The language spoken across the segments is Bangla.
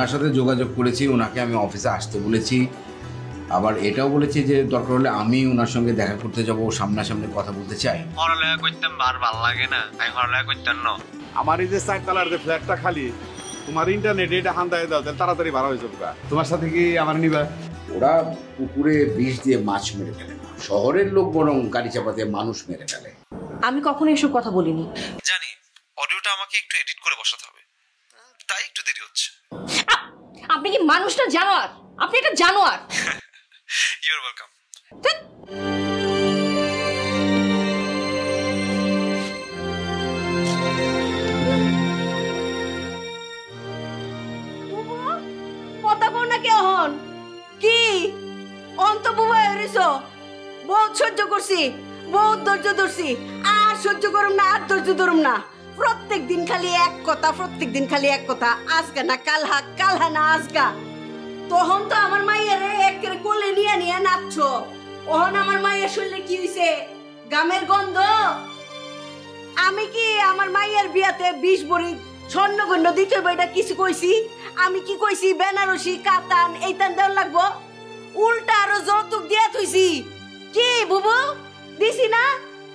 ওনার সাথে যোগাযোগ করেছি, ওনাকে আমি অফিসে আসতে বলেছি, আবার এটাও বলেছি যে দরকার হলে আমি ওনার সঙ্গে দেখা করতে যাব, সামনাসামনি কথা বলতে চাই। পড়ালেখা করতাম আর ভালো লাগে না, আমি পড়ালেখা করতাম না। আমার এই যে 4 তলার যে ফ্ল্যাটটা খালি, তোমার ইন্টারনেট এটা হান্দায় দাও, তাড়াতাড়ি ভাড়া হয়ে যাবে। তোমার সাথে কি আমার নিবা? ওরা পুকুরে বিষ দিয়ে মাছ মেরে ফেলে না, শহরের লোক বরং গাড়ি চাপাতে মানুষ মেরে ফেলে। আমি কখনো এসব কথা বলিনি। জানি অডিওটা আমাকে একটু এডিট করে বসাতে হবে, তাই একটু দেরি হচ্ছে। আপনি কি মানুষটা জানোয়ার? আপনি একটা জানোয়ার। You are welcome. কথা কও না কেউ হন কি অন্ত বুবাই হইছো। বহুত সহ্য করছি, বহুত ধৈর্য ধরছি, আর সহ্য করুম না, আর ধৈর্য ধরুম না। প্রত্যেক দিন খালি এক কথা, প্রত্যেক দিন খালি এক কথা, আজকা না কালহা, কালহা না আজকা। তখন তো আমার মাইয়ের একের কোলে নিয়ে নিয়ে নাচছো। ওহন আমার মাইয়ের শুনলে কি হইছে? গামের গন্ধ। আমি কি আমার মাইয়ের বিয়াতে 20 ভরি স্বর্ণগণ্য দিতে বইটা কিছু কইছি? আমি কি কইছি বেনারসি কাতান এইটান দেওয়ার লাগবো? উল্টা আরো যৌতুক দিয়া থইছি। কি বুবু দিছি না?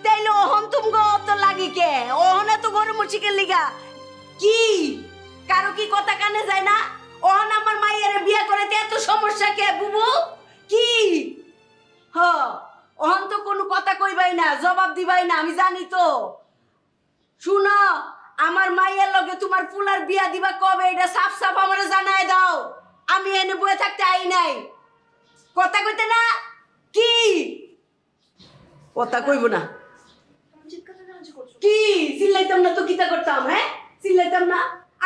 তাইলে ওহন তুমগো অত লাগি কে? ওহন এত গরম মুচিকের লিগা কি? কারো কি কথা কানে যায় না? ওহন আমার মাইয়ের বিয়া করাতে এত সমস্যা কে বুবু? কি হ ওহন তো কোনো কথা কইবাই না, জবাব দিবাই না, আমি জানি তো। শুনো, আমার মাইয়ের লগে তোমার পুলার বিয়া দিবা কবে এটা সাফ সাফ আমারে জানাই দাও। আমি এনে বয়ে থাকতে আই নাই। কথা কইতে না? কি কথা কইব না? কি চিল্লাইতাম না তো কিতা করতাম? হ্যাঁ চিল্লাইতাম না?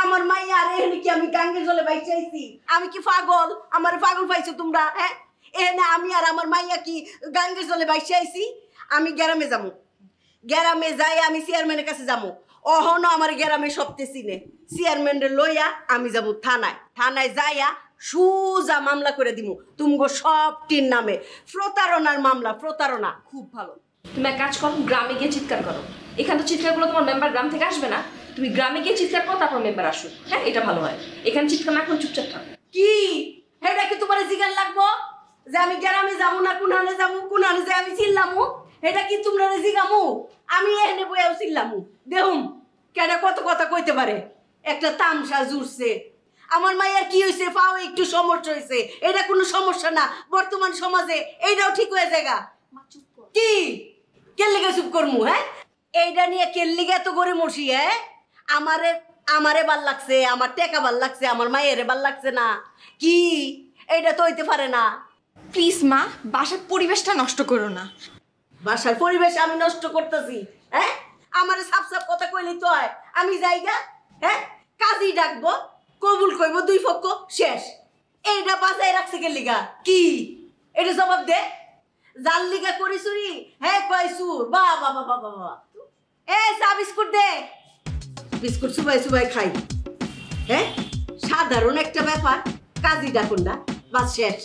আমার মাইয়া আর এখানে কি আমি গাঙ্গের জলে বাইচাইছি? আমি কি পাগল? আমার পাগল পাইছো তোমরা? হ্যাঁ এখানে আমি আর আমার মাইয়া কি গাঙ্গের জলে বাইচাইছি? আমি গ্রামে যাবো, গ্রামে যাই আমি চেয়ারম্যানের কাছে যাবো। অহনো আমার গ্রামে সবতে চিনে। চেয়ারম্যানের লইয়া আমি যাবো থানায়, থানায় যাইয়া সুজা মামলা করে দিব তুমগো সবটির নামে। প্রতারণার মামলা, প্রতারণা। খুব ভালো। তুমি এক কাজ করো, গ্রামে গিয়ে চিৎকার করো। এখানে তো চিৎকার করলে তোমার মেম্বার গ্রাম থেকে আসবে না। তুমি গ্রামে গিয়ে চিৎকার করো, তারপর মেম্বার আসুক। হ্যাঁ এটা ভালো হয়। এখানে চিৎকার না করে চুপচাপ থাকো। কি এটা কি তোমার জিগার লাগবো যে আমি গ্রামে যাবো না কোনহানে যাবো, কোনহানে যাই আমি চিল্লামু? এটা কি তোমরা জিগামু? আমি এখানে বইয়াও চিল্লামু। দেহুম কেডা কত কথা কইতে পারে। একটা তামসা জুড়ছে। আমার মায়ের কি হয়েছে? পাও একটু সমস্যা হয়েছে, এটা কোনো সমস্যা না। বর্তমান সমাজে এইটাও ঠিক হয়ে যায়গা। কি কেল্লিগে চুপ করমু? হ্যাঁ এইটা নিয়ে কেল্লিগে এত গড়ে মরছি? হ্যাঁ আমারে ভাল লাগছে, আমার টেকা ভাল লাগছে, আমার মায়ের ভাল লাগছে না? কি এইটা তো হইতে পারে না। প্লিজ মা, বাসার পরিবেশটা নষ্ট করো না। বাসার পরিবেশ আমি নষ্ট করতেছি? হ্যাঁ আমার সাফ সাফ কথা কইলি তো হয়। আমি যাইগা, হ্যাঁ কাজী ডাকবো, কবুল কইব, দুই পক্ষ শেষ। এইটা বাজায় রাখছে কে লিগা? কি এটা জবাব দে। জাল লিগা করি চুরি? হ্যাঁ কয় সুর। বাবা বাবা বাবা বাবা। এ চা বিস্কুট দে। বিস্কুট সুবাই সুবাই খাই। হ্যাঁ সাধারণ একটা ব্যাপার, কাজী ডাকুন না, বাস শেষ।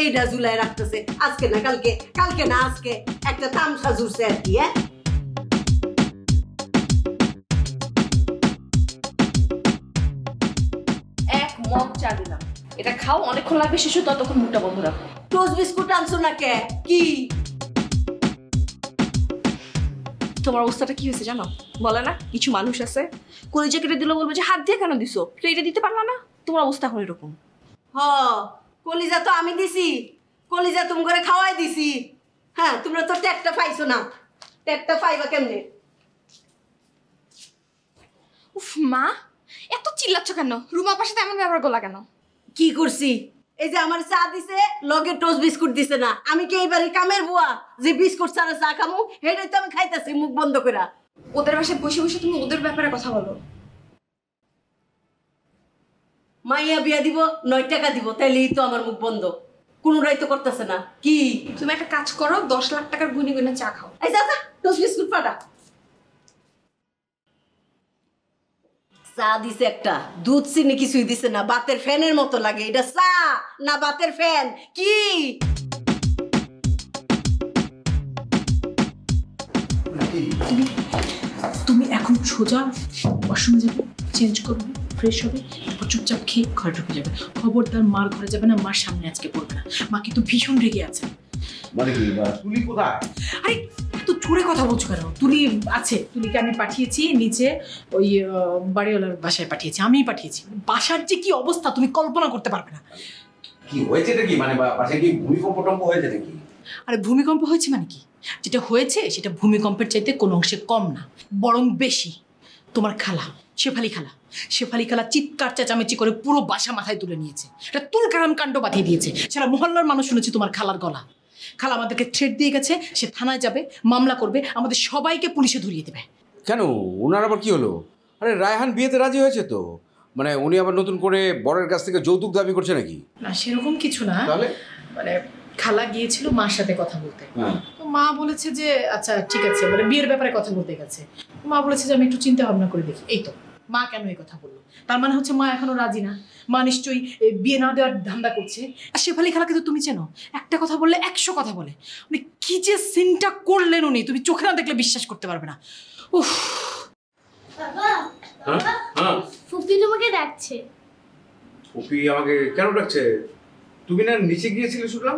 এইটা জুলাই রাখতেছে, আজকে না কালকে, কালকে না আজকে, একটা তামসা জুড়ছে আর কি। হ্যাঁ এক মগ চা দিলাম, এটা খাও, অনেকক্ষণ লাগবে শিশু, ততক্ষণ মুখটা বন্ধ রাখো। টোস্ট বিস্কুট আনছো না কে? কি তোমার অবস্থাটা কি হয়েছে জানো? বলে না কিছু মানুষ আছে কলিজা কেটে দিল, বলবো যে হাত দিয়ে কেন দিছো, এটা দিতে পারলা না। তোমার অবস্থা এখন এরকম। হ কলিজা তো আমি দিছি, কলিজা তুমি করে খাওয়াই দিছি। হ্যাঁ তোমরা তো ট্যাগটা পাইছো না, ট্যাগটা পাইবা কেমনে? উফ মা, এত চিল্লাচ্ছ কেন? রুমা পাশে এমন ব্যবহার করলা কেন? কি করছি? এই যে আমার চা দিছে, লগে টোস্ট বিস্কুট দিছে না। আমি কি এইবারে কামের বুয়া যে বিস্কুট ছাড়া চা খামু? হেটাই তো আমি খাইতেছি মুখ বন্ধ করে। ওদের বাসায় বসে বসে তুমি ওদের ব্যাপারে কথা বলো। মাইয়া বিয়া দিব, 9 টাকা দিব, তাইলেই তো আমার মুখ বন্ধ। কোনোটাই তো করতেছে না। কি তুমি একটা কাজ করো, 10 লাখ টাকার গুনি গুনে চা খাও। এই যা টোস্ট বিস্কুট পাঠা। চা দিছে একটা, দুধ চিনি কিছুই দিছে না, বাতের ফ্যানের মতো লাগে। এটা চা না বাতের ফ্যান? কি তুমি এখন সোজা ওয়াশরুমে যাবে, চেঞ্জ করবে, ফ্রেশ হবে, তারপর চুপচাপ খেয়ে ঘরে ঢুকে যাবে। খবরদার মার ঘরে যাবে না, মার সামনে আজকে পড়বে না। মা কিন্তু ভীষণ রেগে আছে। মানে কি তুলি কোথায়? আরে এত জোরে কথা বলছো কেন? তুলি আছে, তুলিকে আমি পাঠিয়েছি নিচে, ওই বাড়িওয়ালার বাসায় পাঠিয়েছি, আমিই পাঠিয়েছি। বাসার যে কি অবস্থা তুমি কল্পনা করতে পারবে না। কি হয়েছে নাকি? মানে বাসায় কি ভূমিকম্প টম্প হয়েছে নাকি? আরে ভূমিকম্প হয়েছে মানে কি? যেটা হয়েছে সেটা ভূমিকম্পের চাইতে কোনো অংশে কম না, বরং বেশি। তোমার খালা, শেফালি খালা চিৎকার চেঁচামেচি করে পুরো বাসা মাথায় তুলে নিয়েছে। এটা তুলকালাম কাণ্ড বাঁধিয়ে দিয়েছে। সারা মহল্লার মানুষ শুনেছে তোমার খালার গলা। খালা আমাদেরকে থ্রেট দিয়ে গেছে, সে থানায় যাবে, মামলা করবে, আমাদের সবাইকে পুলিশে ধরিয়ে দেবে। কেন, ওনার আবার কি হলো? আরে রায়হান বিয়েতে রাজি হয়েছে তো, মানে উনি আবার নতুন করে বরের কাছ থেকে যৌতুক দাবি করছে নাকি? না সেরকম কিছু না, তাহলে মানে খালা গিয়েছিল মার সাথে কথা বলতে। তো মা বলেছে যে আচ্ছা ঠিক আছে, মানে বিয়ের ব্যাপারে কথা বলতে গেছে। মা বলেছে যে আমি একটু চিন্তা ভাবনা করে দেখি। এই তো মা কেন এই কথা বললো, তার মানে হচ্ছে মা এখনো রাজি না। মা নিশ্চয়ই বিয়ে না দেওয়ার ধান্দা করছে। আর শেফালি খালাকে তো তুমি চেনো, একটা কথা বললে 100 কথা বলে। মানে কি যে সিনটা করলেন উনি, তুমি চোখে না দেখলে বিশ্বাস করতে পারবে না। উফ। ফুপি তোমাকে ডাকছে। ফুপি আমাকে কেন ডাকছে? তুমি না নিচে গিয়েছিলে শুনলাম?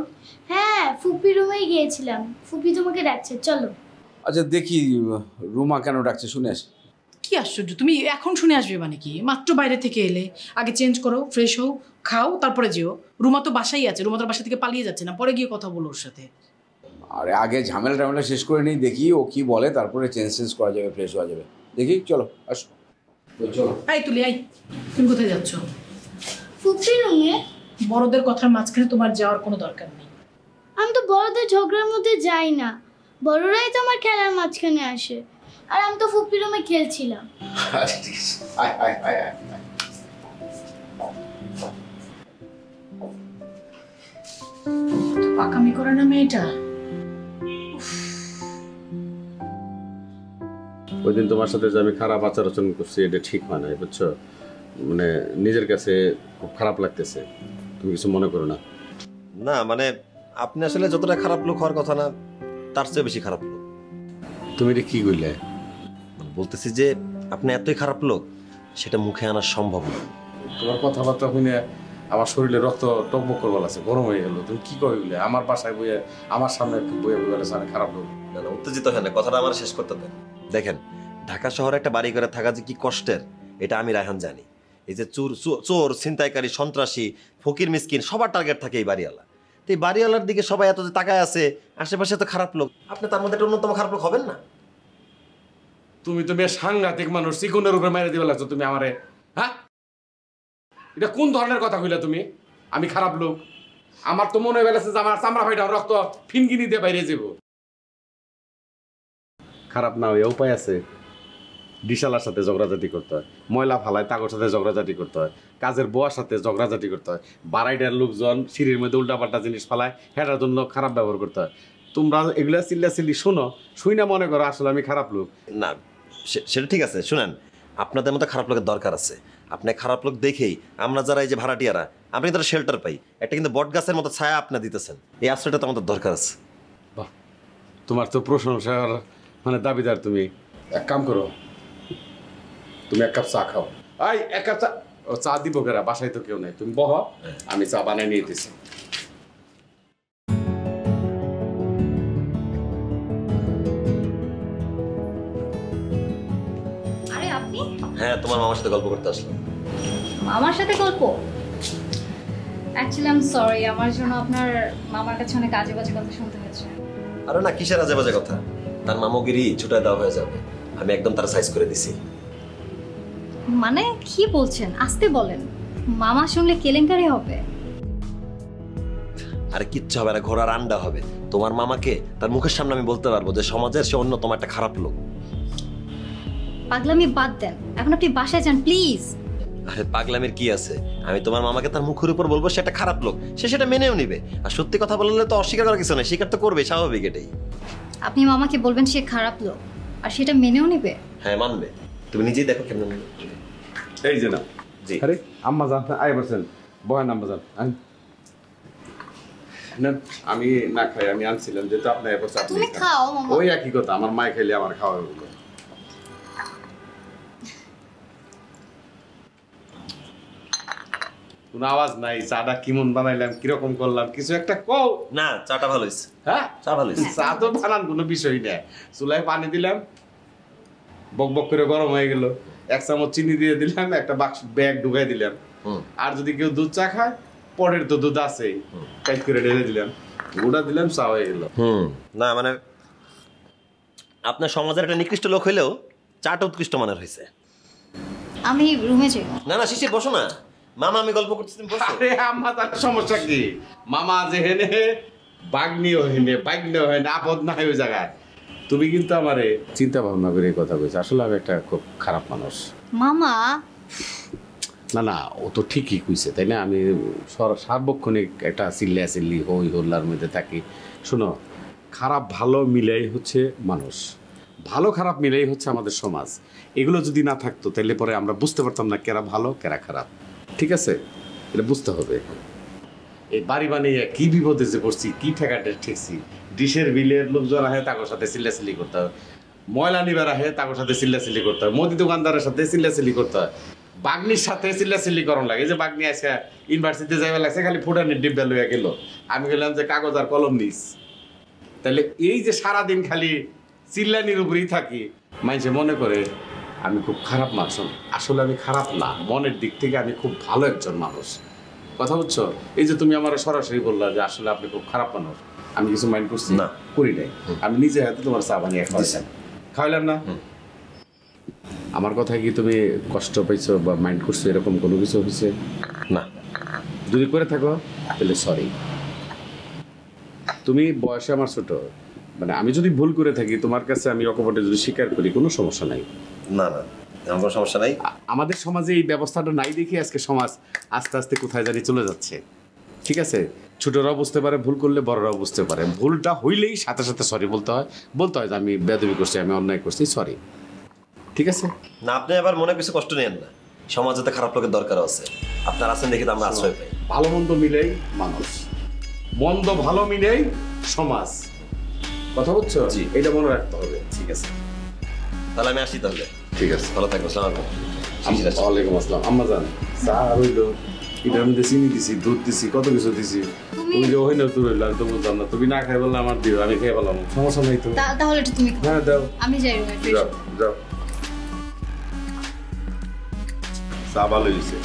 হ্যাঁ, ফুপি রুমেই গিয়েছিলাম, ফুপি তোমাকে ডাকছে, চলো। আচ্ছা দেখি রুমা কেন ডাকছে, শুনে আসি। কি আশ্চর্য, তুমি এখন শুনে আসবে মানে কি? মাত্র বাইরে থেকে এলে, আগে চেঞ্জ করো, ফ্রেশ হও, খাও, তারপরে যেও। রুমা তো বাসাই আছে, রুমা তো বাসা থেকে পালিয়ে যাচ্ছে না, পরে গিয়ে কথা বলো ওর সাথে। আরে আগে ঝামেলা টামেলা শেষ করে নিই, দেখি ও কি বলে, তারপরে চেঞ্জ করা যাবে, ফ্রেশ হওয়া যাবে। দেখি চলো আসো, চলো। এই তুলি, এই তুমি কোথায় যাচ্ছ? ফুপি রুমে। বড়দের কথার মাঝখানে তোমার যাওয়ার কোনো দরকার নেই। আমি তো বড়দের ঝগড়ার মধ্যে যাই না, বড়রাই তো আমার খেলার মাঝখানে আসে। আর আমি তো ফুপি রুমে খেলছিলাম। আচ্ছা ঠিক আছে, আয় আয় আয় আয়। পাকামি করে না মেয়েটা। ওই দিন তোমার সাথে যে আমি খারাপ আচার আচরণ করছি, এটা ঠিক হয় না, বুঝছো? মানে নিজের কাছে খুব খারাপ লাগতেছে, তুমি কিছু মনে করো না। না মানে আপনি আসলে যতটা খারাপ লোক হওয়ার কথা না, তার চেয়ে বেশি খারাপ লোক। তুমি এটা কি কইলে? বলতেছি যে আপনি এতই খারাপ লোক, সেটা মুখে আনা সম্ভব না। তোমার কথাবার্তা শুনে আমার শরীরে রক্ত টকবক করবার আছে, গরম হয়ে গেল। তুমি কি কইলে? আমার বাসায় বইয়ে আমার সামনে বইয়ে বলে আমি খারাপ লোক? না না, উত্তেজিত হয় না, কথাটা আমার শেষ করতে দেন। দেখেন, ঢাকা শহরে একটা বাড়ি করে থাকা যে কি কষ্টের, এটা আমি রায়হান জানি। এই যে চোর ছিনতাইকারী, সন্ত্রাসী, ফকির মিসকিন, সবার টার্গেট থাকে এই বাড়িওয়ালা। তো এই বাড়িওয়ালার দিকে সবাই এত যে তাকায় আছে, আশেপাশে তো খারাপ লোক, আপনি তার মধ্যে একটা অন্যতম খারাপ লোক হবেন না? তুমি তো বেশ সাংঘাতিক মানুষ, চিকুনের উপরে মেরে দিবে লাগছো তুমি আমারে। হ্যাঁ, এটা কোন ধরনের কথা কইলা তুমি? আমি খারাপ লোক? আমার তো মনে বেলাছে যে আমার চামড়া ফাইটা রক্ত ফিনগিনি দিয়ে বাইরে যাব। খারাপ না হয়ে উপায় আছে? ডিশালার সাথে ঝগড়াঝাটি করতে হয়, ময়লা ফালায় তাগর সাথে ঝগড়াঝাটি করতে হয়, কাজের বুয়ার সাথে ঝগড়াঝাটি করতে হয়, বাড়াইটার লোকজন সিঁড়ির মধ্যে উল্টাপাল্টা জিনিস ফালায়, হেঁটার জন্য খারাপ ব্যবহার করতে হয়। তোমরা এগুলা চিল্লি শোনো, শুই না মনে করো আসলে আমি খারাপ লোক। না সেটা ঠিক আছে, শুনেন, আপনাদের মতো খারাপ লোকের দরকার আছে। আপনি খারাপ লোক দেখেই আমরা যারা এই যে ভাড়াটিয়ারা, আপনি তারা শেল্টার পাই, একটা কিন্তু বট গাছের মতো ছায়া আপনি দিতেছেন। এই আশ্রয়টা তো আমাদের দরকার আছে। বাহ, তোমার তো প্রশংসার মানে দাবিদার তুমি। এক কাম করো, তুমি 1 কাপ চা খাও। আই 1 কাপ চা, ও চা দিব কেরা? বাসায় তো কেউ নাই, তুমি বহ, আমি চা বানাই নিয়ে দিছি। আরে আপনি? হ্যাঁ, তোমার মামার সাথে গল্প করতে আসলাম। মামার সাথে গল্প? অ্যাকচুয়ালি আই এম সরি, আমার জন্য আপনার মামার কাছে অনেক আজে বাজে কথা শুনতে হয়েছে। আরে না, কিসের আজে বাজে কথা? তার মামুগিরি ছুটায় দেওয়া হয়ে যাবে, আমি একদম তার সাইজ করে দিছি। মানে কি বলছেন? আস্তে বলেন, মামা শুনলে কেলেঙ্কারি হবে। আরে কিচ্ছু হবে না, ঘোড়ার আন্ডা হবে। তোমার মামাকে তার মুখের সামনে আমি বলতে পারবো যে সমাজের সে অন্যতম একটা খারাপ লোক। পাগলামি বাদ দেন, এখন আপনি বাসায় যান প্লিজ। আরে পাগলামের কি আছে? আমি তোমার মামাকে তার মুখের উপর বলবো সে একটা খারাপ লোক, সে সেটা মেনেও নিবে। আর সত্যি কথা বললে তো অস্বীকার করার কিছু নেই, স্বীকার তো করবে, স্বাভাবিক এটাই। আপনি মামাকে বলবেন সে খারাপ লোক, আর সেটা মেনেও নিবে? হ্যাঁ মানবে, তুমি নিজেই দেখো কেমন। এই যে না, জি। আরে আম্মা জান আই বলছেন, বহান আম্মা জান না, আমি না খাই, আমি আনছিলাম যেহেতু আপনি এবার চা তুমি খাও মামা। ওই একই কথা, আমার মায় খাইলে আমার খাওয়া হলো। কোনো আওয়াজ নাই, চাটা কেমন বানাইলাম, কিরকম করলাম, কিছু একটা কও। না, চাটা ভালো হয়েছে। হ্যাঁ, চা ভালো হয়েছে। চা তো বানান কোনো বিষয় না। চুলায় পানি দিলাম, বক বক করে গরম হয়ে গেল, 1 চামচ চিনি দিয়ে দিলাম, একটা ব্যাগ ঢুকাই দিলাম। আর যদি কেউ দুধ চা খায়, পরের তো দুধ আছেই, টাইট করে ঢেলে দিলাম, গুঁড়া দিলাম, চা হয়ে গেল। না মানে আপনার সমাজের একটা নিকৃষ্ট লোক হইলেও চাটা উৎকৃষ্ট মানের হয়েছে। আমি রুমে যাই। না না, শিশির বসো না, মামা আমি গল্প করতেছি, বসো। আরে আম্মা, তার সমস্যা কি? মামা যে হেনে বাগনিও হেনে, বাগনিও হেনে, আপদ না হয় ওই জায়গায়। তুমি কিন্তু আমারে চিন্তা ভাবনা করে এই কথা কইছো। আসলে আমি একটা খুব খারাপ মানুষ। মামা না না, ও তো ঠিকই কইছে, তাই না? আমি সার্বক্ষণিক একটা চিল্লি হই হল্লার মধ্যে থাকি। শোনো, খারাপ ভালো মিলাই হচ্ছে মানুষ, ভালো খারাপ মিলাই হচ্ছে আমাদের সমাজ। এগুলো যদি না থাকতো তাহলে পরে আমরা বুঝতে পারতাম না কেরা ভালো কেরা খারাপ। ঠিক আছে, এটা বুঝতে হবে। এই বাড়ি বানিয়ে কি বিপদে যে পড়ছি, কি ঠেকাটে ঠেকছি। ডিশের বিলের লোকজন আহে, তাদের সাথে চিল্লাচিল্লি করতে হয়। ময়লা নিবার আহে, তাদের সাথে চিল্লাচিল্লি করতে হয়। মুদি দোকানদারের সাথে চিল্লাচিল্লি করতে হয়। বাগনির সাথে চিল্লাচিল্লি করন লাগে। যে বাগনি আসে ইউনিভার্সিটিতে যাইবা লাগছে, খালি ফুটানির ডিব্বা লইয়া গেল, আমি গেলাম যে কাগজ আর কলম নিস। তাহলে এই যে সারাদিন খালি চিল্লানির উপরেই থাকি, মানুষে মনে করে আমি খুব খারাপ মানুষ। আসলে আমি খারাপ না, মনের দিক থেকে আমি খুব ভালো একজন মানুষ। কথা বুঝছো? এই যে তুমি আমার সরাসরি বললা যে আসলে আপনি খুব খারাপ মানুষ, আমি কিছু মাইন্ড করছি না, করি নাই। আমি নিজে হাতে তোমার চা বানিয়ে খাওয়াইলাম না। আমার কথা কি তুমি কষ্ট পাইছো বা মাইন্ড করছো, এরকম কোনো কিছু হয়েছে? না। যদি করে থাকো তাহলে সরি। তুমি বয়সে আমার ছোট, মানে আমি যদি ভুল করে থাকি তোমার কাছে আমি অকপটে যদি স্বীকার করি, কোনো সমস্যা নাই। না না, আমার কোনো সমস্যা নাই। আমাদের সমাজে এই ব্যবস্থাটা নাই দেখি আজকে সমাজ আস্তে আস্তে কোথায় জানি চলে যাচ্ছে। ঠিক আছে, ছোটরাও বুঝতে পারে ভুল করলে, বড়রাও বুঝতে পারে। ভুলটা হইলেই সাথে সাথে সরি বলতে হয় যে আমি বেয়াদবি করছি, আমি অন্যায় করছি, সরি। ঠিক আছে না, আপনি আবার মনে কিছু কষ্ট নেন না। সমাজে তো খারাপ লোকের দরকার আছে, আপনার আছেন দেখি তো আমরা আশ্রয় পাই। ভালো মন্দ মিলেই মানুষ, মন্দ ভালো মিলেই সমাজ। কথা বুঝছো? জি, এটা মনে রাখতে হবে। ঠিক আছে, তাহলে আমি আসি তাহলে। ঠিক আছে, ভালো থাকবো। আসসালামু আলাইকুম। ওয়ালাইকুম আসসালাম। আম্মা জান, চা হইলো, এটার মধ্যে চিনি দিছি, দুধ দিছি, কত কিছু দিছি। তুমি যে ওই না তুই রইল, আমি তো বুঝলাম না। তুমি না খাই বললে আমার দিও, আমি খেয়ে বললাম, সমস্যা নাই তো। তাহলে একটু তুমি খাও। হ্যাঁ দাও, আমি যাই রুমে। যাও যাও। চা ভালো হয়েছে।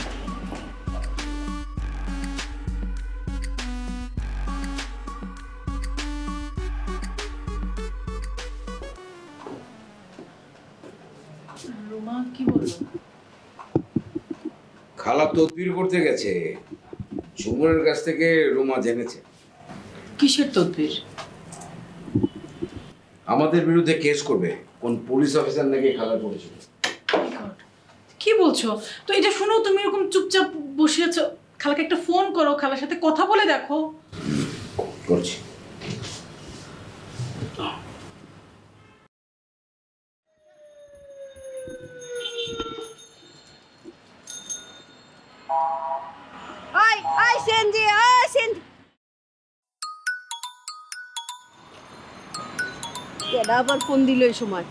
রুমা কি বললো? খালা তদবির করতে গেছে, ঝুমুরের কাছ থেকে রুমা জেনেছে। কিসের তদবির? আমাদের বিরুদ্ধে কেস করবে, কোন পুলিশ অফিসার নাকি খালা করেছিল। কি বলছো? তো এটা শুনেও তুমি এরকম চুপচাপ বসে আছো? খালাকে একটা ফোন করো, খালার সাথে কথা বলে দেখো। করছি। ওই ওই সেনজি, ওই সেনজি, কেডা আবার ফোন দিল এই সময়?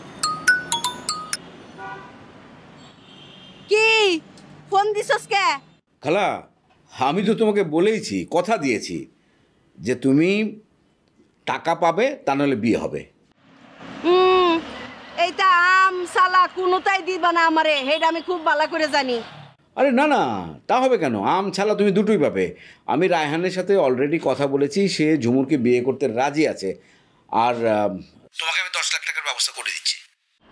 কি ফোন দিছস কে? খালা, আমি তো তোমাকে বলেইছি, কথা দিয়েছি যে তুমি টাকা পাবে, তা নাহলে বিয়ে হবে। এইটা আম সালা কোনোটাই দিবা না আমারে, হেটা আমি খুব ভালো করে জানি। আরে না না, তা হবে কেন? আম ছালা তুমি দুটোই পাবে। আমি রায়হানের সাথে অলরেডি কথা বলেছি, সে ঝুমুরকে বিয়ে করতে রাজি আছে। আর তোমাকে আমি 10 লাখ টাকার ব্যবস্থা করে দিচ্ছি।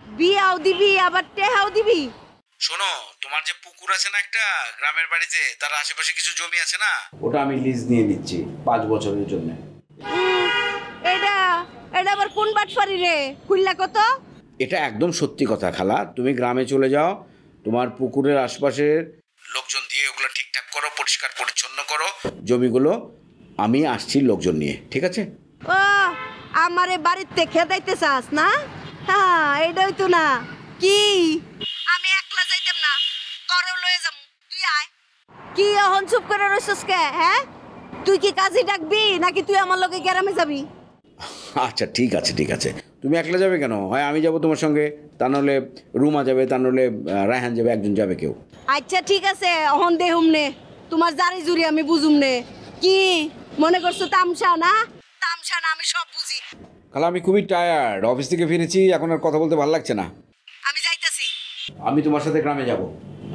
বিয়াও দিবি আবার টেহাও দিবি? শোনো, তোমার যে পুকুর আছে না একটা গ্রামের বাড়িতে, তার আশেপাশে কিছু জমি আছে না, ওটা আমি লিজ নিয়ে নিচ্ছি 5 বছরের জন্য। এটা এটা আবার কোন বাটফারি রে? খুললা কত? এটা একদম সত্যি কথা খালা। তুমি গ্রামে চলে যাও, তোমার পুকুরের আশপাশের লোকজন দিয়ে ওগুলো ঠিকঠাক করো, পরিষ্কার পরিচ্ছন্ন করো জমিগুলো। আমি আসছি লোকজন নিয়ে, ঠিক আছে? ও আমারে বাড়িতে খেদাইতে চাস না? হ্যাঁ, এটাই তো না। কি আমি একলা যাইতাম না, তোরেও লয়ে যাম, তুই আয়। কি এখন চুপ করে রইছস কে? হ্যাঁ, তুই কি কাজে ডাকবি নাকি তুই আমার লগে গ্রামে যাবি? আচ্ছা ঠিক আছে ঠিক আছে, তুমি একলা যাবে কেন? হয় আমি যাব তোমার সঙ্গে, তা নাহলে রুমা যাবে, তা নাহলে রায়হান যাবে, একজন যাবে কেউ। আচ্ছা ঠিক আছে, এখন দেহুম নে। তোমার জারি জুরি আমি বুঝুম নে। কি মনে করছো তামসা না? তামসা না, আমি সব বুঝি। খালা আমি খুবই টায়ার্ড, অফিস থেকে ফিরেছি, এখন আর কথা বলতে ভালো লাগছে না। আমি যাইতাছি। আমি তোমার সাথে গ্রামে যাব।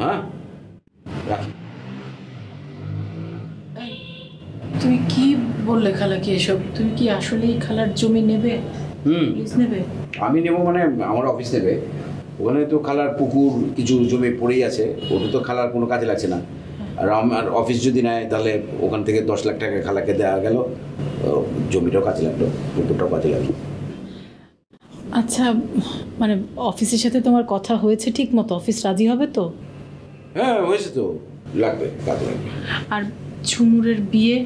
হ্যাঁ রাখি। তুমি কি বললে খালাকে এসব? তুমি কি আসলেই খালার জমি নেবে? প্লিজ নেবে? আমি নেব মানে আমার অফিস নেবে। ওখানে তো খালার পুকুর কিছু জমি পড়েই আছে, ওটা তো খালার কোনো কাজে লাগছে না। আর আমার অফিস যদি নেয় তাহলে ওখান থেকে 10 লাখ টাকা খালাকে দেওয়া গেল, জমিটাও কাজে লাগলো, পুকুরটাও কাজে লাগলো। আচ্ছা, মানে অফিসের সাথে তোমার কথা হয়েছে ঠিক মতো? অফিস রাজি হবে তো? হ্যাঁ হয়েছে তো, লাগবে, কাজে লাগবে। আর ঝুমুরের বিয়ে?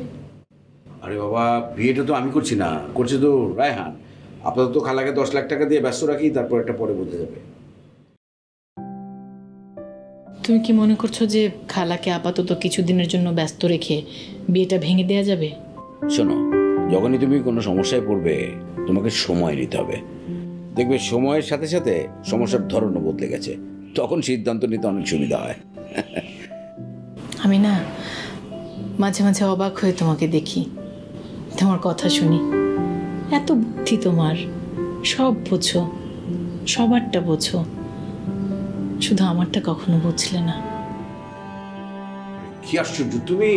আরে বাবা, বিয়েটা তো আমি করছি না, করছে তো রায়হান। আপাতত খালাকে 10 লাখ টাকা দিয়ে ব্যস্ত রাখি, তারপর একটা পরে বোঝা যাবে। তুমি কি মনে করছো যে খালাকে আপাতত কিছুদিনের জন্য ব্যস্ত রেখে বিয়েটা ভেঙে দেওয়া যাবে? শোনো, যখনই তুমি কোনো সমস্যায় পড়বে তোমাকে সময় নিতে হবে। দেখবে সময়ের সাথে সাথে সমস্যার ধরনও বদলে গেছে, তখন সিদ্ধান্ত নিতে অনেক সুবিধা হয়। আমি না মাঝে মাঝে অবাক হয়ে তোমাকে দেখি, তোমার কথা শুনি। এত বুদ্ধি তোমার, সব বোঝো, সবারটা বোঝো, শুধু আমারটা কখনো বুঝলে না। কি আশ্চর্য, তুমি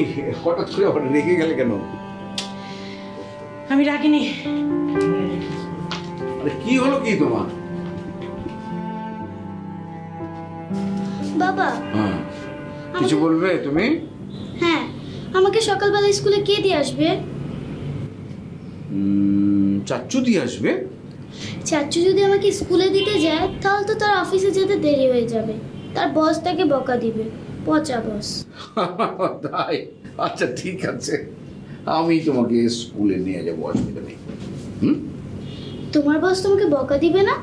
হঠাৎ করে আবার রেগে গেলে কেন? আমি রাগিনি। আরে কি হলো কি তোমার? বাবা, হ্যাঁ কিছু বলবে তুমি? হ্যাঁ, আমাকে সকালবেলা স্কুলে কে দিয়ে আসবে? চাচ্চু দিয়ে আসবে। চাচু যদি আমাকে স্কুলে দিতে যায় তাহলে তো তার অফিসে যেতে দেরি হয়ে যাবে, তার বস তাকে বকা দিবে, পচা বস। তাই? আচ্ছা ঠিক আছে, আমি তোমাকে স্কুলে নিয়ে যাবো, অসুবিধা নেই। তোমার বস তোমাকে বকা দিবে না?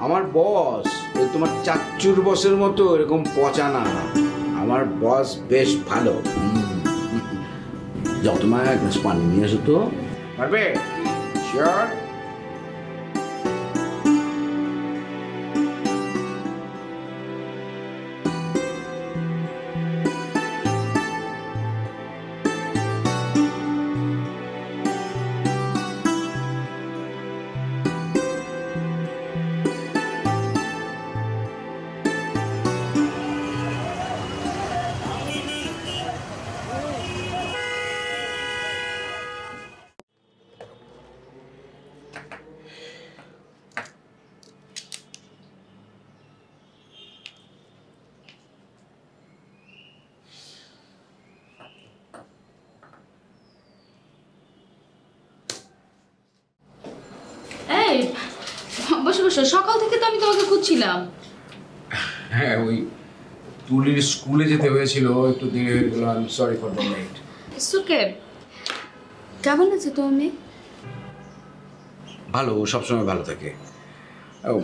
আমার বস তোমার চাচ্চুর বসের মতো এরকম পচা না, আমার বস বেশ ভালো। যাও তোমার এক গ্লাস পানি নিয়ে এসো তো, পারবে? শিওর? এই বসে বসে, সকাল থেকে তো আমি তোমাকে খুঁজছিলাম। হ্যাঁ, ওই তুলির স্কুলে যেতে হয়েছিল, একটু দেরি হয়ে গেল। I am sorry for the late. It's okay. কেমন আছো তুমি? ভালো, সবসময় ভালো থাকে।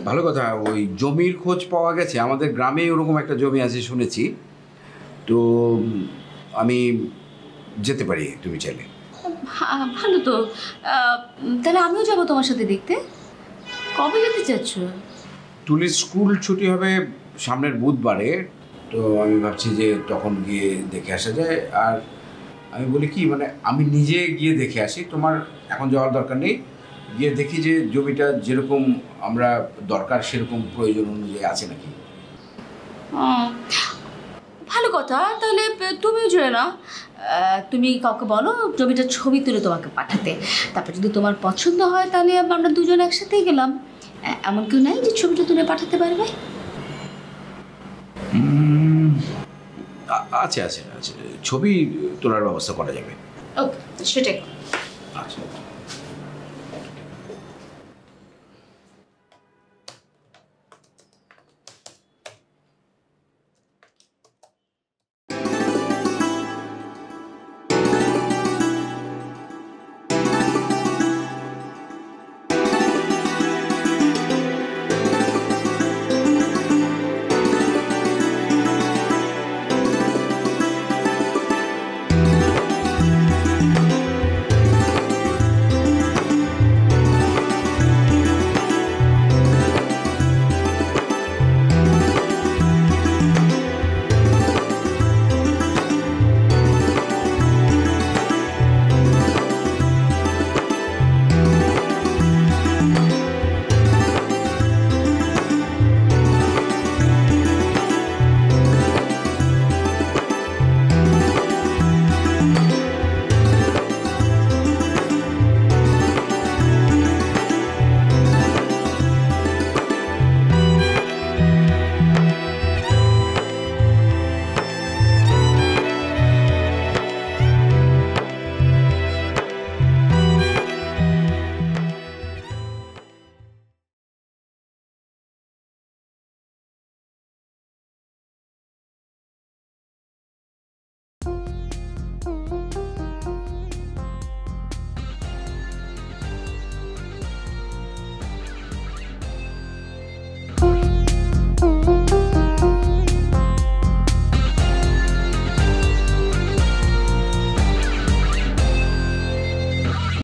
ভালো কথা, ওই জমির খোঁজ পাওয়া গেছে। আমাদের গ্রামে ওরকম একটা জমি আছে শুনেছি, তো আমি যেতে পারি তুমি চাইলে। ভালো তো, তাহলে আমিও যাবো তোমার সাথে দেখতে। কবে যেতে চাচ্ছ? তুলির স্কুল ছুটি হবে সামনের বুধবারে, তো আমি ভাবছি যে তখন গিয়ে দেখে আসা যায়। আর আমি বলি কি, মানে আমি নিজে গিয়ে দেখে আসি, তোমার এখন যাওয়ার দরকার নেই। গিয়ে দেখি যে জমিটা যেরকম আমরা দরকার সেরকম প্রয়োজন অনুযায়ী আছে নাকি। ভালো কথা, তাহলে তুমিও জুড়ে না। তুমি কাউকে বলো জমিটার ছবি তুলে তোমাকে পাঠাতে, তারপর যদি তোমার পছন্দ হয় তাহলে আমরা দুজন একসাথেই গেলাম। এমন কেউ নাই যে ছবিটা তুলে পাঠাতে পারবে? আচ্ছা আচ্ছা আচ্ছা, ছবি তোলার ব্যবস্থা করা যাবে। ওকে, সেটাই। আচ্ছা।